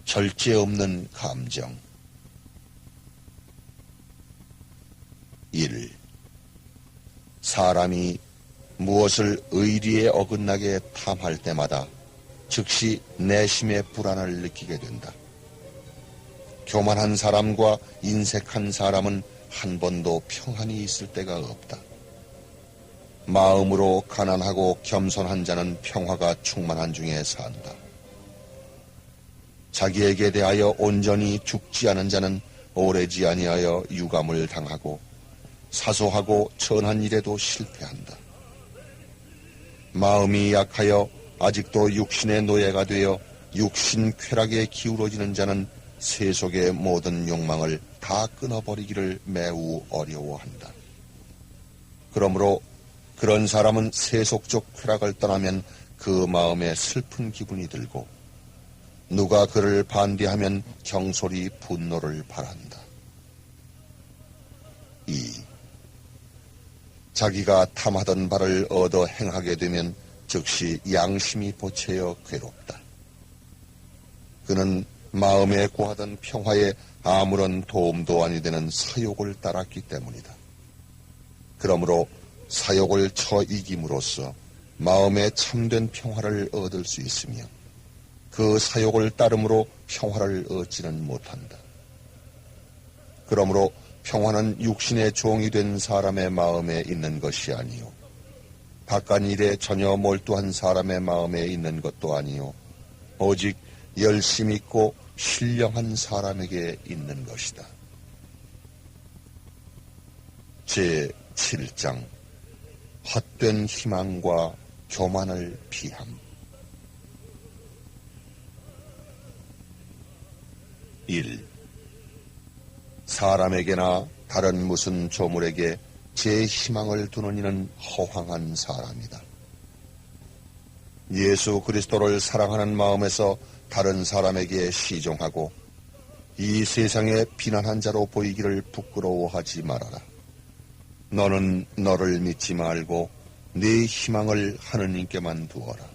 절제 없는 감정. 1. 사람이 무엇을 의리에 어긋나게 탐할 때마다 즉시 내심의 불안을 느끼게 된다. 교만한 사람과 인색한 사람은 한 번도 평안히 있을 때가 없다. 마음으로 가난하고 겸손한 자는 평화가 충만한 중에 산다. 자기에게 대하여 온전히 죽지 않은 자는 오래지 아니하여 유감을 당하고 사소하고 천한 일에도 실패한다. 마음이 약하여 아직도 육신의 노예가 되어 육신 쾌락에 기울어지는 자는 세속의 모든 욕망을 다 끊어버리기를 매우 어려워한다. 그러므로 그런 사람은 세속적 쾌락을 떠나면 그 마음에 슬픈 기분이 들고 누가 그를 반대하면 경솔히 분노를 발한다. 2. 자기가 탐하던 바를 얻어 행하게 되면 즉시 양심이 보채어 괴롭다. 그는 마음에 구하던 평화에 아무런 도움도 아니 되는 사욕을 따랐기 때문이다. 그러므로 사욕을 쳐 이김으로써 마음에 참된 평화를 얻을 수 있으며 그 사욕을 따름으로 평화를 얻지는 못한다. 그러므로 평화는 육신의 종이 된 사람의 마음에 있는 것이 아니요 바깥 일에 전혀 몰두한 사람의 마음에 있는 것도 아니요 오직 열심 있고 신령한 사람에게 있는 것이다. 제7장 헛된 희망과 교만을 피함. 1. 사람에게나 다른 무슨 조물에게 제 희망을 두는 이는 허황한 사람이다. 예수 그리스도를 사랑하는 마음에서 다른 사람에게 시종하고 이 세상에 비난한 자로 보이기를 부끄러워하지 말아라. 너는 너를 믿지 말고 네 희망을 하느님께만 두어라.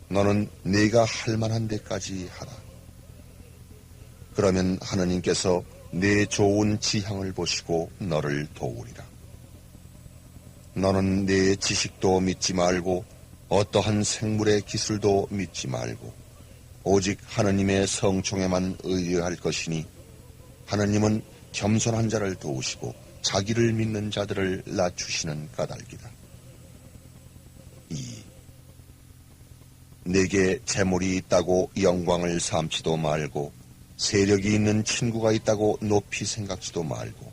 너는 네가 할 만한 데까지 하라. 그러면 하느님께서 네 좋은 지향을 보시고 너를 도우리라. 너는 네 지식도 믿지 말고 어떠한 생물의 기술도 믿지 말고 오직 하느님의 성총에만 의뢰할 것이니 하느님은 겸손한 자를 도우시고 자기를 믿는 자들을 낮추시는 까닭이다. 2. 내게 재물이 있다고 영광을 삼지도 말고 세력이 있는 친구가 있다고 높이 생각지도 말고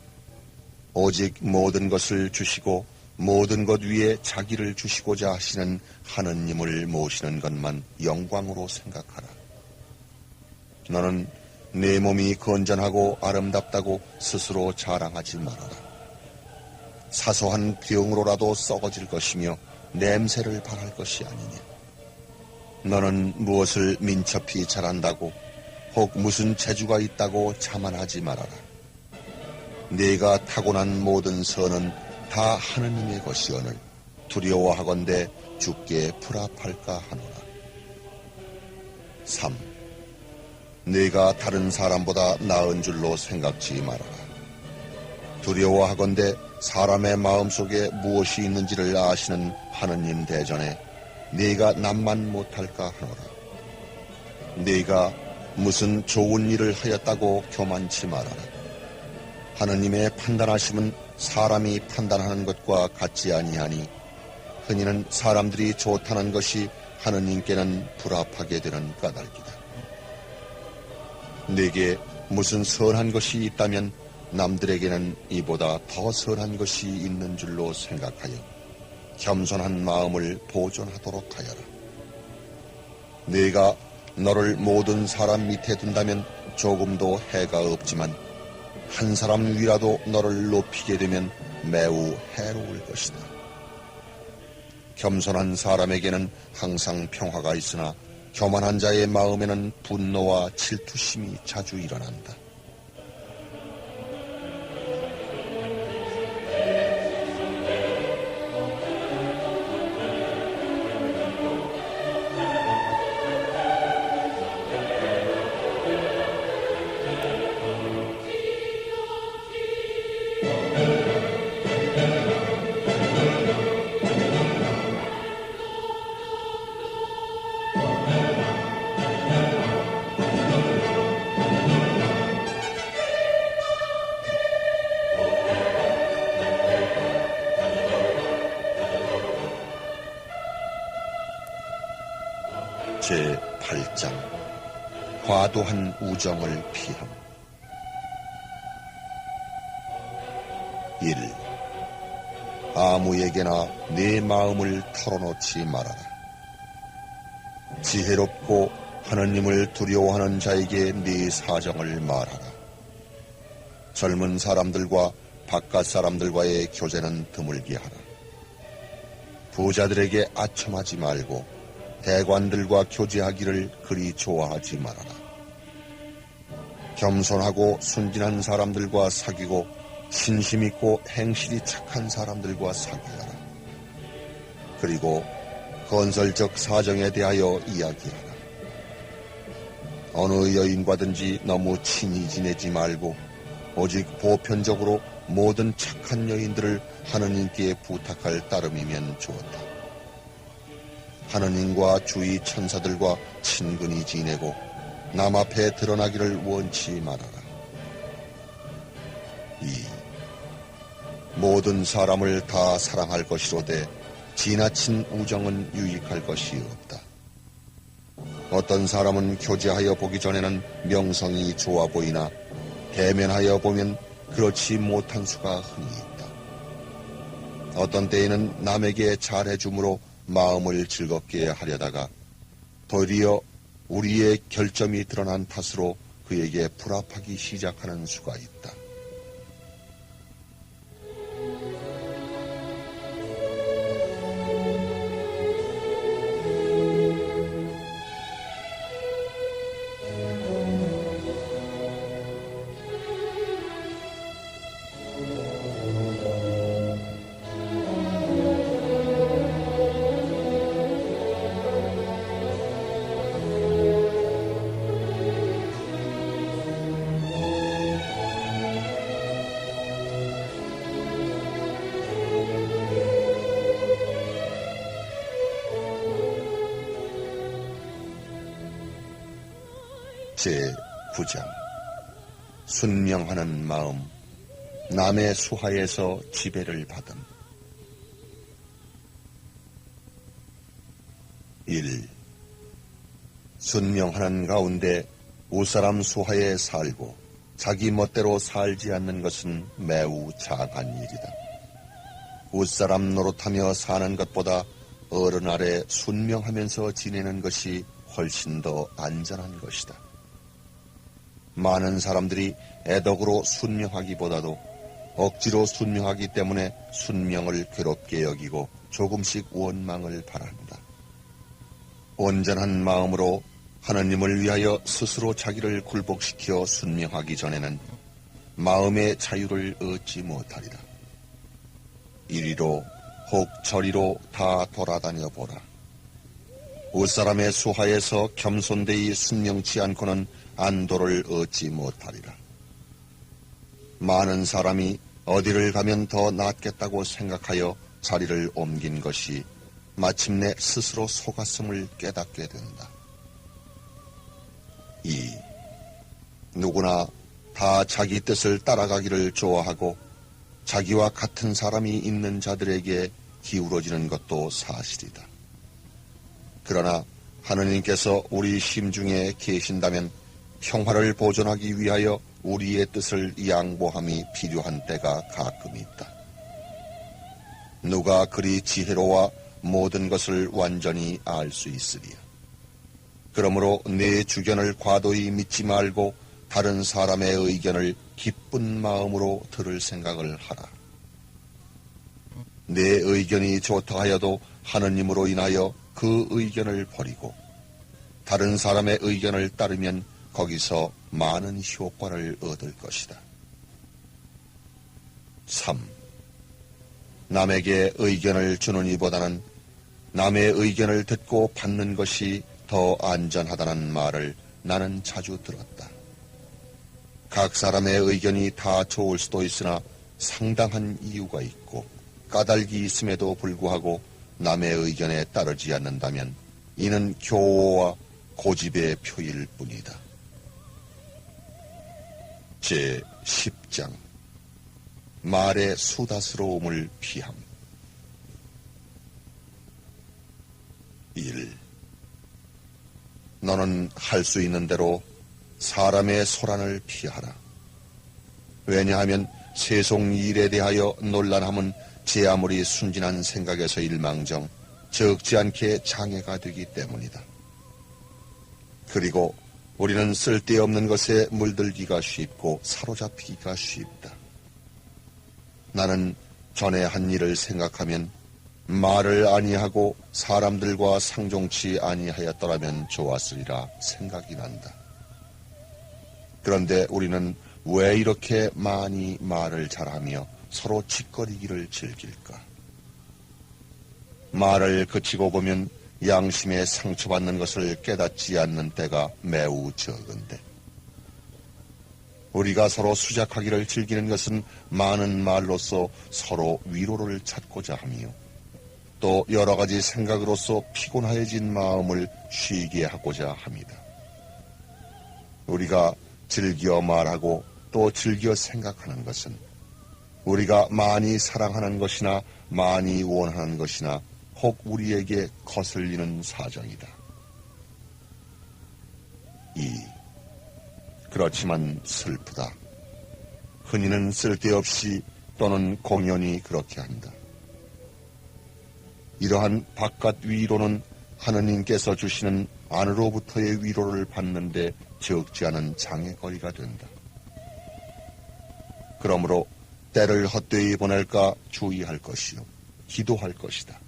오직 모든 것을 주시고 모든 것 위에 자기를 주시고자 하시는 하느님을 모시는 것만 영광으로 생각하라. 너는 내 몸이 건전하고 아름답다고 스스로 자랑하지 말아라. 사소한 병으로라도 썩어질 것이며 냄새를 발할 것이 아니냐. 너는 무엇을 민첩히 잘한다고 혹 무슨 재주가 있다고 자만하지 말아라. 네가 타고난 모든 선은 다 하느님의 것이오늘 두려워하건대 주께 불합할까 하노라. 3. 네가 다른 사람보다 나은 줄로 생각지 말아라. 두려워하건대 사람의 마음속에 무엇이 있는지를 아시는 하느님 대전에 네가 남만 못할까 하노라. 네가 무슨 좋은 일을 하였다고 교만치 말아라. 하느님의 판단하심은 사람이 판단하는 것과 같지 아니하니 흔히는 사람들이 좋다는 것이 하느님께는 불합하게 되는 까닭이다. 네게 무슨 선한 것이 있다면 남들에게는 이보다 더 선한 것이 있는 줄로 생각하여 겸손한 마음을 보존하도록 하여라. 네가 너를 모든 사람 밑에 둔다면 조금도 해가 없지만 한 사람 위라도 너를 높이게 되면 매우 해로울 것이다. 겸손한 사람에게는 항상 평화가 있으나 교만한 자의 마음에는 분노와 질투심이 자주 일어난다. 8장 과도한 우정을 피함. 1. 아무에게나 네 마음을 털어놓지 말아라. 지혜롭고 하느님을 두려워하는 자에게 네 사정을 말하라. 젊은 사람들과 바깥 사람들과의 교제는 드물게 하라. 부자들에게 아첨하지 말고 대관들과 교제하기를 그리 좋아하지 말아라. 겸손하고 순진한 사람들과 사귀고 신심 있고 행실이 착한 사람들과 사귀어라. 그리고 건설적 사정에 대하여 이야기하라. 어느 여인과든지 너무 친히 지내지 말고 오직 보편적으로 모든 착한 여인들을 하느님께 부탁할 따름이면 좋다. 하느님과 주위 천사들과 친근히 지내고 남 앞에 드러나기를 원치 말아라. 2. 모든 사람을 다 사랑할 것이로되 지나친 우정은 유익할 것이 없다. 어떤 사람은 교제하여 보기 전에는 명성이 좋아 보이나 대면하여 보면 그렇지 못한 수가 흔히 있다. 어떤 때에는 남에게 잘해줌으로 마음을 즐겁게 하려다가 도리어 우리의 결점이 드러난 탓으로 그에게 불합하기 시작하는 수가 있다. 제9장 순명하는 마음, 남의 수하에서 지배를 받음. 1. 순명하는 가운데 우사람 수하에 살고 자기 멋대로 살지 않는 것은 매우 작은 일이다. 웃사람 노릇하며 사는 것보다 어른 아래 순명하면서 지내는 것이 훨씬 더 안전한 것이다. 많은 사람들이 애덕으로 순명하기보다도 억지로 순명하기 때문에 순명을 괴롭게 여기고 조금씩 원망을 바란다. 온전한 마음으로 하느님을 위하여 스스로 자기를 굴복시켜 순명하기 전에는 마음의 자유를 얻지 못하리라. 이리로 혹 저리로 다 돌아다녀 보라. 웃사람의 수하에서 겸손되이 순명치 않고는 안도를 얻지 못하리라. 많은 사람이 어디를 가면 더 낫겠다고 생각하여 자리를 옮긴 것이 마침내 스스로 속았음을 깨닫게 된다. 2. 누구나 다 자기 뜻을 따라가기를 좋아하고 자기와 같은 사람이 있는 자들에게 기울어지는 것도 사실이다. 그러나 하느님께서 우리 심중에 계신다면 평화를 보존하기 위하여 우리의 뜻을 양보함이 필요한 때가 가끔 있다. 누가 그리 지혜로워 모든 것을 완전히 알 수 있으리야. 그러므로 내 주견을 과도히 믿지 말고 다른 사람의 의견을 기쁜 마음으로 들을 생각을 하라. 내 의견이 좋다 하여도 하느님으로 인하여 그 의견을 버리고 다른 사람의 의견을 따르면 거기서 많은 효과를 얻을 것이다. 3. 남에게 의견을 주는 이보다는 남의 의견을 듣고 받는 것이 더 안전하다는 말을 나는 자주 들었다. 각 사람의 의견이 다 좋을 수도 있으나 상당한 이유가 있고 까닭이 있음에도 불구하고 남의 의견에 따르지 않는다면 이는 교오와 고집의 표일 뿐이다. 제10장 말의 수다스러움을 피함. 1. 너는 할 수 있는 대로 사람의 소란을 피하라. 왜냐하면 세속 일에 대하여 논란함은 제 아무리 순진한 생각에서 일망정 적지 않게 장애가 되기 때문이다. 그리고 우리는 쓸데없는 것에 물들기가 쉽고 사로잡히기가 쉽다. 나는 전에 한 일을 생각하면 말을 아니하고 사람들과 상종치 아니하였더라면 좋았으리라 생각이 난다. 그런데 우리는 왜 이렇게 많이 말을 잘하며 서로 짓거리기를 즐길까? 말을 그치고 보면 양심에 상처받는 것을 깨닫지 않는 때가 매우 적은데, 우리가 서로 수작하기를 즐기는 것은 많은 말로써 서로 위로를 찾고자 하며 또 여러 가지 생각으로서 피곤하여진 마음을 쉬게 하고자 합니다. 우리가 즐겨 말하고 또 즐겨 생각하는 것은 우리가 많이 사랑하는 것이나 많이 원하는 것이나 혹 우리에게 거슬리는 사정이다. 그렇지만 슬프다. 흔히는 쓸데없이 또는 공연히 그렇게 한다. 이러한 바깥 위로는 하느님께서 주시는 안으로부터의 위로를 받는데 적지 않은 장애거리가 된다. 그러므로 때를 헛되이 보낼까 주의할 것이요 기도할 것이다.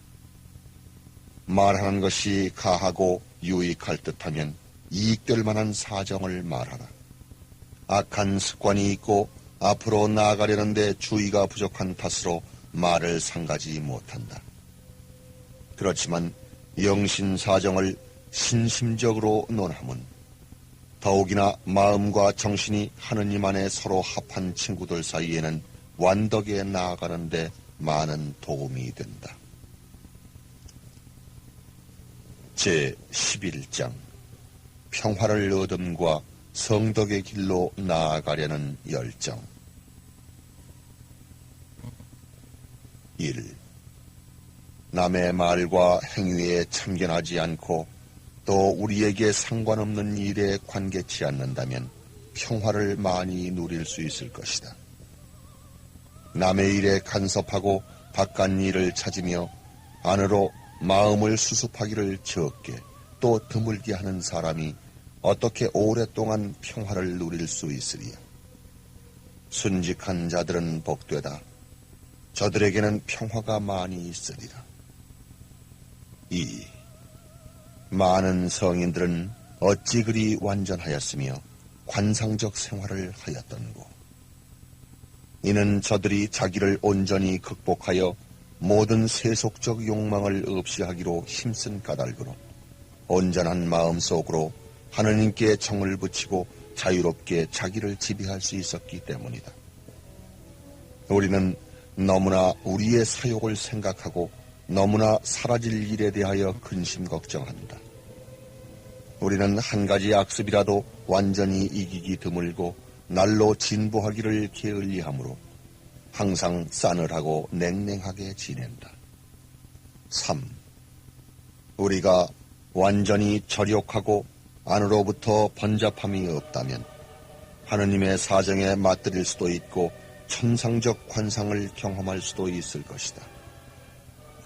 말하는 것이 가하고 유익할 듯하면 이익될 만한 사정을 말하라. 악한 습관이 있고 앞으로 나아가려는데 주의가 부족한 탓으로 말을 상가지 못한다. 그렇지만 영신 사정을 신심적으로 논함은 더욱이나 마음과 정신이 하느님 안에 서로 합한 친구들 사이에는 완덕에 나아가는데 많은 도움이 된다. 제11장 평화를 얻음과 성덕의 길로 나아가려는 열정. 1. 남의 말과 행위에 참견하지 않고 또 우리에게 상관없는 일에 관계치 않는다면 평화를 많이 누릴 수 있을 것이다. 남의 일에 간섭하고 바깥 일을 찾으며 안으로 마음을 수습하기를 적게 또 드물게 하는 사람이 어떻게 오랫동안 평화를 누릴 수 있으리요? 순직한 자들은 복되다. 저들에게는 평화가 많이 있으리라. 2. 많은 성인들은 어찌 그리 완전하였으며 관상적 생활을 하였던고. 이는 저들이 자기를 온전히 극복하여 모든 세속적 욕망을 없이 하기로 힘쓴 까닭으로 온전한 마음속으로 하느님께 정을 붙이고 자유롭게 자기를 지배할 수 있었기 때문이다. 우리는 너무나 우리의 사욕을 생각하고 너무나 사라질 일에 대하여 근심 걱정한다. 우리는 한 가지 악습이라도 완전히 이기기 드물고 날로 진보하기를 게을리하므로 항상 싸늘하고 냉랭하게 지낸다. 3. 우리가 완전히 절욕하고 안으로부터 번잡함이 없다면 하느님의 사정에 맞들일 수도 있고 천상적 관상을 경험할 수도 있을 것이다.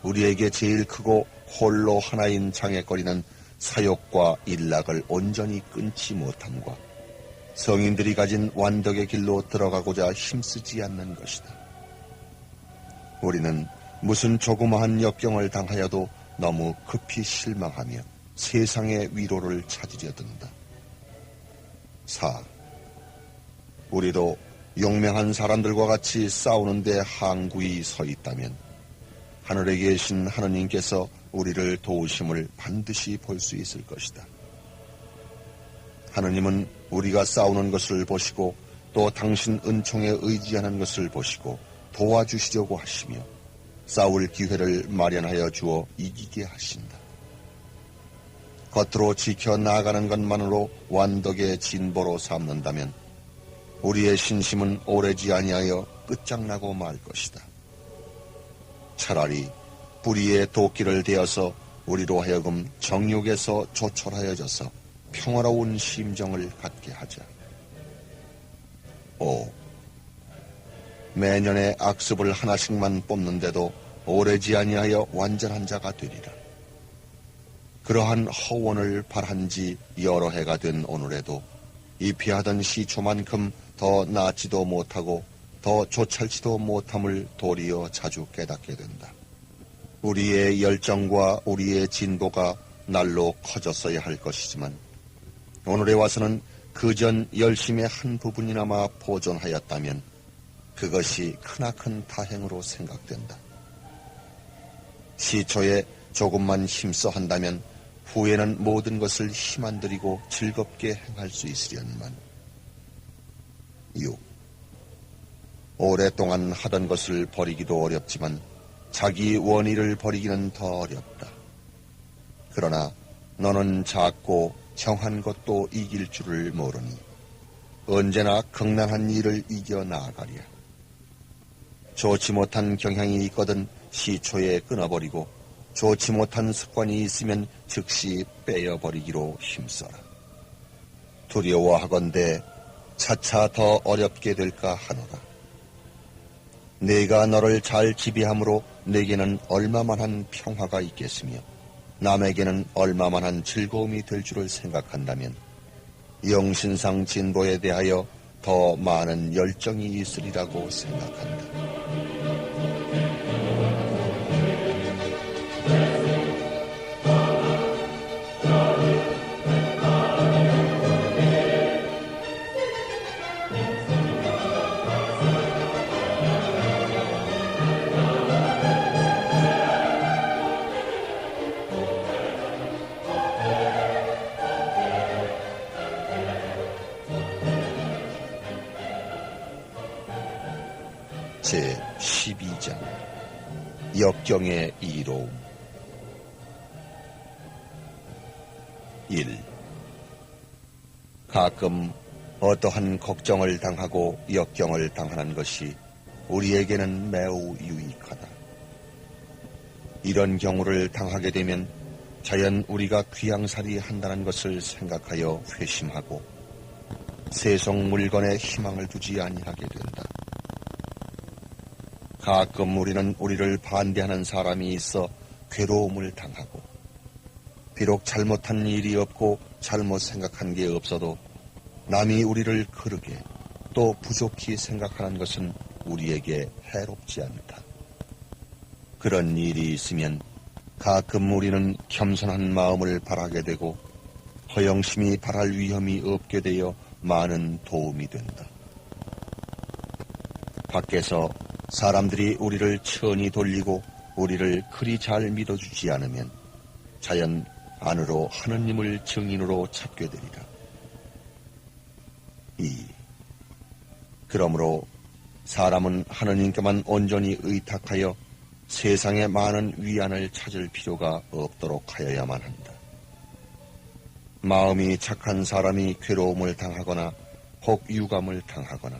우리에게 제일 크고 홀로 하나인 장애거리는 사욕과 일락을 온전히 끊지 못함과 성인들이 가진 완덕의 길로 들어가고자 힘쓰지 않는 것이다. 우리는 무슨 조그마한 역경을 당하여도 너무 급히 실망하며 세상의 위로를 찾으려 든다. 4. 우리도 용맹한 사람들과 같이 싸우는데 항구히 서 있다면 하늘에 계신 하느님께서 우리를 도우심을 반드시 볼 수 있을 것이다. 하느님은 우리가 싸우는 것을 보시고 또 당신 은총에 의지하는 것을 보시고 도와주시려고 하시며 싸울 기회를 마련하여 주어 이기게 하신다. 겉으로 지켜나가는 것만으로 완덕의 진보로 삼는다면 우리의 신심은 오래지 아니하여 끝장나고 말 것이다. 차라리 불의의 도끼를 대어서 우리로 하여금 정욕에서 조촐하여져서 평화로운 심정을 갖게 하자. 5. 매년의 악습을 하나씩만 뽑는데도 오래지 아니하여 완전한 자가 되리라. 그러한 허원을 발한 지 여러 해가 된 오늘에도 이 피하던 시초만큼 더 낫지도 못하고 더 조찰지도 못함을 도리어 자주 깨닫게 된다. 우리의 열정과 우리의 진보가 날로 커졌어야 할 것이지만 오늘에 와서는 그전 열심의 한 부분이나마 보존하였다면 그것이 크나큰 다행으로 생각된다. 시초에 조금만 힘써 한다면 후에는 모든 것을 힘 안 들이고 즐겁게 행할 수 있으련만. 6. 오랫동안 하던 것을 버리기도 어렵지만 자기 원의를 버리기는 더 어렵다. 그러나 너는 작고 정한 것도 이길 줄을 모르니 언제나 극난한 일을 이겨 나아가랴. 좋지 못한 경향이 있거든 시초에 끊어버리고 좋지 못한 습관이 있으면 즉시 빼어버리기로 힘써라. 두려워하건대 차차 더 어렵게 될까 하노라. 내가 너를 잘 지배함으로 내게는 얼마만한 평화가 있겠으며 남에게는 얼마만한 즐거움이 될 줄을 생각한다면 영신상 진보에 대하여 더 많은 열정이 있으리라고 생각한다. 제12장 역경의 이로움. 1. 가끔 어떠한 걱정을 당하고 역경을 당하는 것이 우리에게는 매우 유익하다. 이런 경우를 당하게 되면 자연 우리가 귀양살이 한다는 것을 생각하여 회심하고 세속 물건에 희망을 두지 아니하게 된다. 가끔 우리는 우리를 반대하는 사람이 있어 괴로움을 당하고 비록 잘못한 일이 없고 잘못 생각한 게 없어도 남이 우리를 거르게 또 부족히 생각하는 것은 우리에게 해롭지 않다. 그런 일이 있으면 가끔 우리는 겸손한 마음을 바라게 되고 허영심이 바랄 위험이 없게 되어 많은 도움이 된다. 밖에서 사람들이 우리를 천히 돌리고 우리를 그리 잘 믿어주지 않으면 자연 안으로 하느님을 증인으로 찾게 되리라. 2. 그러므로 사람은 하느님께만 온전히 의탁하여 세상에 많은 위안을 찾을 필요가 없도록 하여야만 한다. 마음이 착한 사람이 괴로움을 당하거나 혹 유감을 당하거나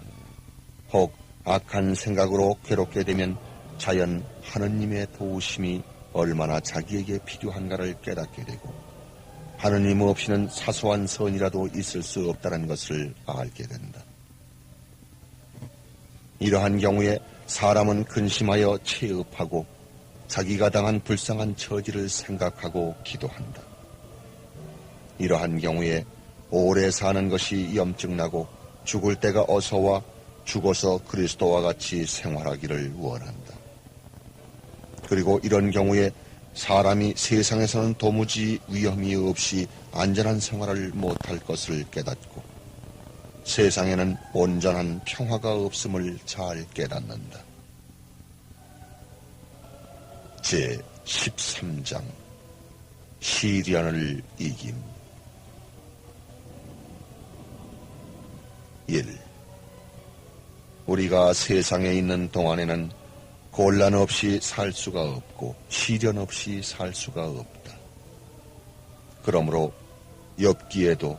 혹 악한 생각으로 괴롭게 되면 자연 하느님의 도우심이 얼마나 자기에게 필요한가를 깨닫게 되고 하느님 없이는 사소한 선이라도 있을 수 없다는 것을 알게 된다. 이러한 경우에 사람은 근심하여 체업하고 자기가 당한 불쌍한 처지를 생각하고 기도한다. 이러한 경우에 오래 사는 것이 염증나고 죽을 때가 어서와 죽어서 그리스도와 같이 생활하기를 원한다. 그리고 이런 경우에 사람이 세상에서는 도무지 위험이 없이 안전한 생활을 못할 것을 깨닫고 세상에는 온전한 평화가 없음을 잘 깨닫는다. 제13장 시련을 이김. 1. 우리가 세상에 있는 동안에는 곤란 없이 살 수가 없고 시련 없이 살 수가 없다. 그러므로 욥기에도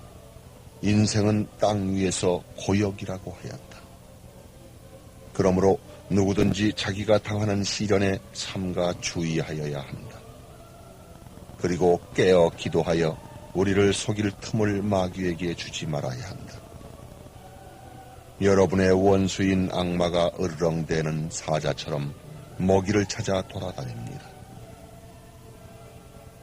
인생은 땅 위에서 고역이라고 하였다. 그러므로 누구든지 자기가 당하는 시련에 삼가 주의하여야 한다. 그리고 깨어 기도하여 우리를 속일 틈을 마귀에게 주지 말아야 한다. 여러분의 원수인 악마가 으르렁대는 사자처럼 먹이를 찾아 돌아다닙니다.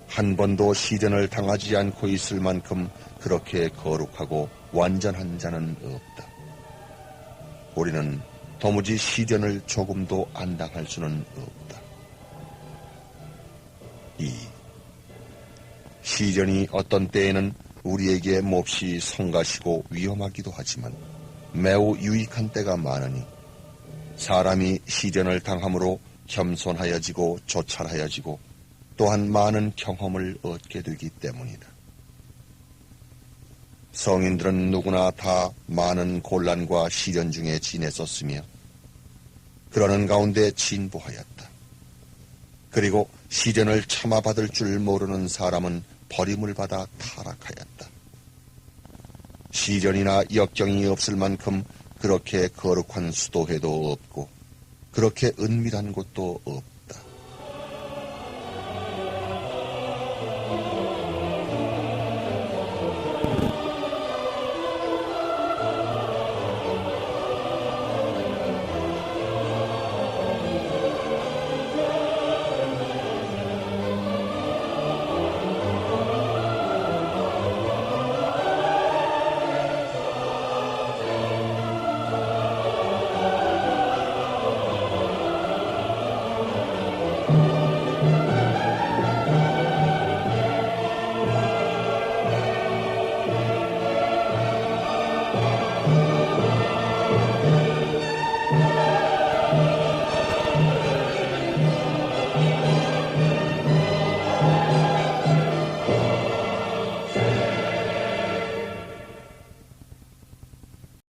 한 번도 시련을 당하지 않고 있을 만큼 그렇게 거룩하고 완전한 자는 없다. 우리는 도무지 시련을 조금도 안 당할 수는 없다. 2. 시련이 어떤 때에는 우리에게 몹시 성가시고 위험하기도 하지만 매우 유익한 때가 많으니 사람이 시련을 당함으로 겸손하여지고 조찰하여지고 또한 많은 경험을 얻게 되기 때문이다. 성인들은 누구나 다 많은 곤란과 시련 중에 지냈었으며 그러는 가운데 진보하였다. 그리고 시련을 참아받을 줄 모르는 사람은 버림을 받아 타락하였다. 시련이나 역경이 없을 만큼 그렇게 거룩한 수도회도 없고 그렇게 은밀한 곳도 없다.